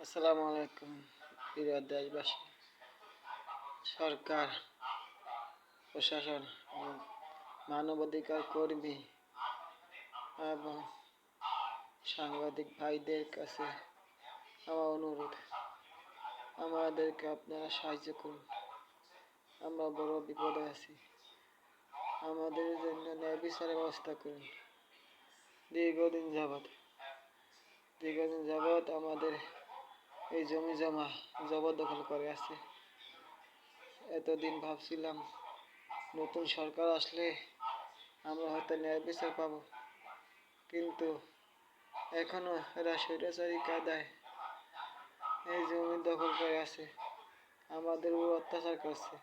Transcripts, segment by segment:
আসসালামু আলাইকুম প্রিয় দেশবাসী। সরকার, প্রশাসন এবং মানবাধিকার কর্মী এবং সাংবাদিক ভাইদের কাছে আমার অনুরোধ, আমাদেরকে আপনারা সাহায্য করুন। আমরা বড় বিপদে আছি, আমাদের জন্য ন্যায় বিচারের ব্যবস্থা করুন। দীর্ঘদিন যাবৎ আমাদের এই জমি জমা জবরদখল করে আছে। এতদিন ভাবছিলাম নতুন সরকার আসলে আমরা হয়তো ন্যায় বিচার পাবো, কিন্তু এখনো এরা স্বৈরাচারী কায়দায় এই জমি দখল করে আছে, আমাদের উপর অত্যাচার করছে।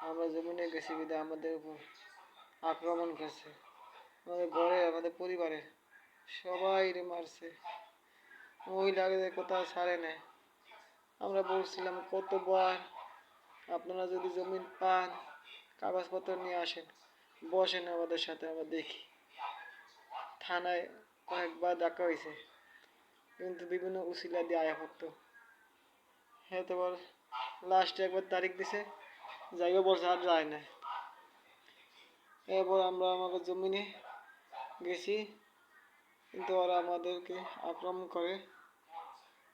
আমরা জমিনে গেছি বিধায় আমাদের উপর আক্রমণ করছে, আমাদের ঘরে, আমাদের পরিবারে সবাই মারছে, মহিলাদের কোথাও ছাড়ে নেয়। আমরা বলছিলাম কতবার, আপনারা যদি জমিন পান কাগজপত্র নিয়ে আসেন, বসেন আমাদের সাথে, আমরা দেখি। থানায় কয়েকবার ডাকা হয়েছে, কিন্তু বিভিন্ন উসিলা দিয়ে আয়া পড়তো। হ্যাঁ, তোমার লাস্টে একবার তারিখ দিছে, যাইও বলছে, আর যায় না। এরপর আমরা আমাদের জমিনে গেছি, কিন্তু ওরা আমাদেরকে আক্রমণ করে,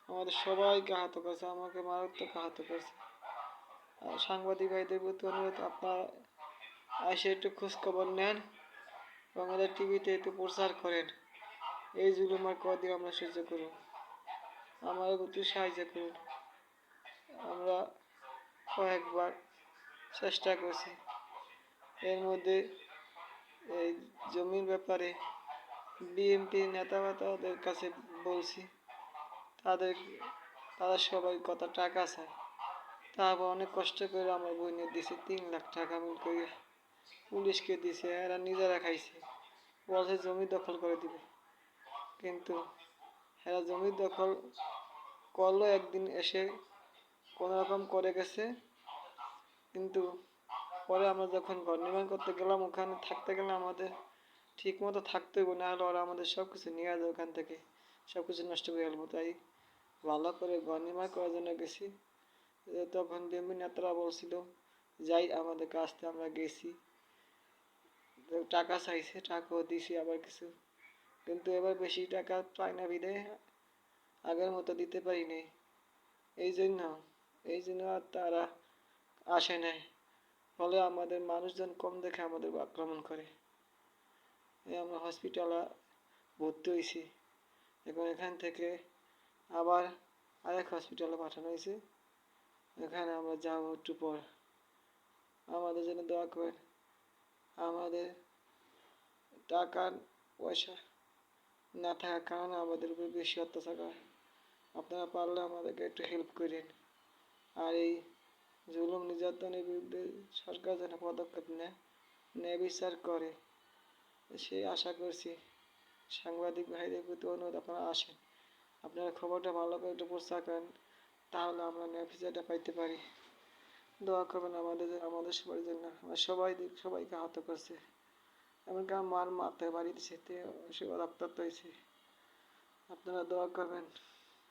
আমাদের সবাইকে আহত করছে, আমাকে মারাত্মক আহত করছে। আর সাংবাদিক ভাইদের প্রতি অনুরোধ, আপনারা এসে একটু খোঁজখবর নেন এবং আমাদের টিভিতে একটু প্রচার করেন। এই জুলুম আর কদিন আমরা সহ্য করব? আমাদের একটু সাহায্য করুন। আমরা কয়েকবার চেষ্টা করছি, এর মধ্যে এই জমির ব্যাপারে বিএনপি নেতাদের কাছে বলছি, তারা সবাই কত টাকা চায়। তারপর অনেক কষ্ট করে আমার বোনের দিছে 3 লাখ টাকা মিল করে, পুলিশকে দিছে, এরা নিজেরা খাইছে, বলছে জমি দখল করে দিবে। কিন্তু এরা জমি দখল করলো, একদিন এসে কোনো রকম করে গেছে, কিন্তু পরে আমরা যখন ঘর নির্মাণ করতে গেলাম, ওখানে থাকতে গেলে আমাদের ঠিক মতো থাকতে হবে, না হলে ওরা আমাদের সব কিছু নিয়ে আসবে, ওখান থেকে সব কিছু নষ্ট করে ফেলবো। তাই ভালো করে ঘর নির্মাণ করার জন্য গেছি। তখন বিএনপি নেতারা বলছিল যাই, আমাদের কাছ থেকে আমরা গেছি, টাকা চাইছে, টাকাও দিছি আবার কিছু, কিন্তু এবার বেশি টাকা পাই না বিধায় আগের মতো দিতে পারি নাই। এই জন্য আর তারা আসে নাই, ফলে আমাদের মানুষজন কম দেখে আমাদের আক্রমণ করে। আমরা হসপিটালে ভর্তি হয়েছি, এখন এখান থেকে আবার আরেক হসপিটালে পাঠানো হয়েছে, এখানে আমরা যাবো একটু পর। আমাদের জন্য দোয়া করেন। আমাদের টাকা পয়সা না থাকার কারণে আমাদের উপর বেশি অত্যাচার করে। আপনারা পারলে আমাদেরকে একটু হেল্প করেন। আর এই জুলুম নির্যাতনের বিরুদ্ধে সরকার যেন পদক্ষেপ নেয়, ন্যায় বিচার করে, সেই আশা করছি। সাংবাদিক ভাইদের প্রতি অনুরোধ, আপনারা আসেন, আপনারা খবরটা ভালো করে একটু প্রচার করেন, তাহলে আমরা ন্যায় বিচারটা পাইতে পারি। দোয়া করবেন আমাদের সবার জন্য। আমরা সবাইকে আহত করছে, এমনকি আমার মার মাথায় বাড়ি দিচ্ছে, সে রক্তাক্ত হয়েছে। আপনারা দোয়া করবেন।